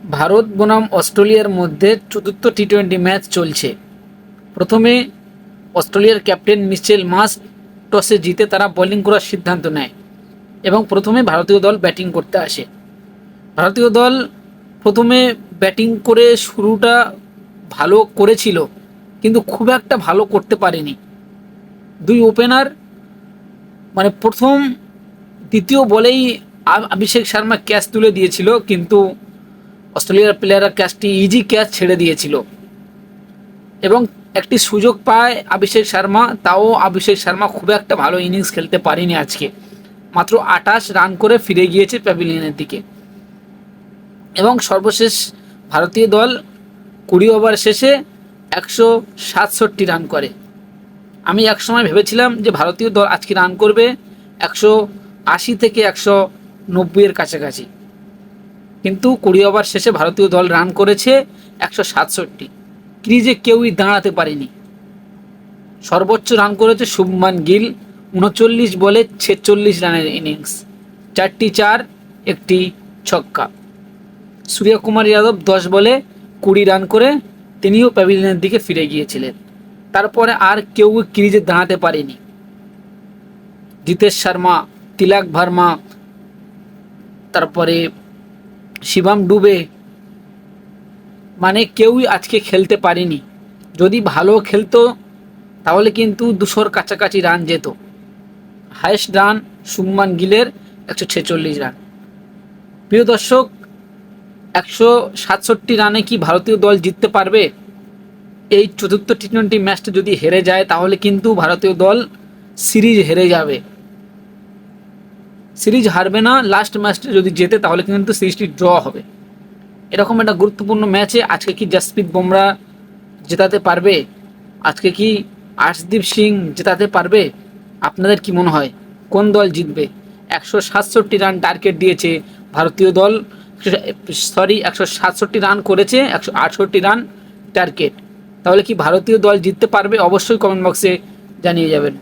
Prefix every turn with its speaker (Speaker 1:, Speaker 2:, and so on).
Speaker 1: ভারত বনাম অস্ট্রেলিয়ার মধ্যে চতুর্থ টি-20 ম্যাচ চলছে। প্রথমে অস্ট্রেলিয়ার ক্যাপ্টেন মিচেল মার্শ টসে জিতে তারা বোলিং করার সিদ্ধান্ত নেয় এবং প্রথমে ভারতীয় দল ব্যাটিং করতে আসে। ভারতীয় দল প্রথমে ব্যাটিং করে শুরুটা ভালো করেছিল, কিন্তু খুব একটা ভালো করতে পারেনি। দুই ওপেনার প্রথম দ্বিতীয় বলেই অভিষেক শর্মা ক্যাচ তুলে দিয়েছিল, কিন্তু অস্ট্রেলিয়ার প্লেয়াররা ক্যাচটি ইজি ক্যাচ ছেড়ে দিয়েছিল এবং একটি সুযোগ পায় অভিষেক শর্মা। তাও অভিষেক শর্মা খুব একটা ভালো ইনিংস খেলতে পারেনি আজকে, মাত্র 28 রান করে ফিরে গিয়েছে প্যাভিলিয়নের দিকে। এবং সর্বশেষ ভারতীয় দল 20 ওভার শেষে 167 রান করে। আমি একসময় ভেবেছিলাম যে ভারতীয় দল আজকে রান করবে 180 থেকে 190 এর কাছাকাছি, কিন্তু 20 ওভার শেষে ভারতীয় দল রান করেছে 167। ক্রিজে কেউই দাঁড়াতে পারেনি। সর্বোচ্চ রান করেছে শুভমান গিল, 39 বলে 46 রানের ইনিংস, 4টি চার, একটি ছক্কা। সূর্যকুমার যাদব 10 বলে 20 রান করে তিনিও প্যাভিলিয়নের দিকে ফিরে গিয়েছিলেন। তারপরে আর কেউ ক্রিজে দাঁড়াতে পারেনি। জিতেশ শর্মা, তিলক ভার্মা, তারপরে শিবম ডুবে, কেউই আজকে খেলতে পারেনি। যদি ভালো খেলতো তাহলে কিন্তু 200-র কাছাকাছি রান যেত। হাইয়েস্ট রান শুভমান গিলের 146 রান। প্রিয় দর্শক, 167 রানে কি ভারতীয় দল জিততে পারবে? এই চতুর্থ টি-20 ম্যাচটা যদি হেরে যায় তাহলে কিন্তু ভারতীয় দল সিরিজ হেরে যাবে। সিরিজ হারবে না, লাস্ট ম্যাচটা যদি জেতে তাহলে কিন্তু সিরিজটি ড্র হবে। এরকম একটা গুরুত্বপূর্ণ ম্যাচে আজকে কি জসপ্রীত বুমরা জেতাতে পারবে? আজকে কি আর্শদীপ সিং জেতাতে পারবে? আপনাদের কি মনে হয় কোন দল জিতবে? 167 রান টার্গেট দিয়েছে ভারতীয় দল, 167 রান করেছে, 168 রান টার্গেট। তাহলে কি ভারতীয় দল জিততে পারবে? অবশ্যই কমেন্ট বক্সে জানিয়ে যাবেন।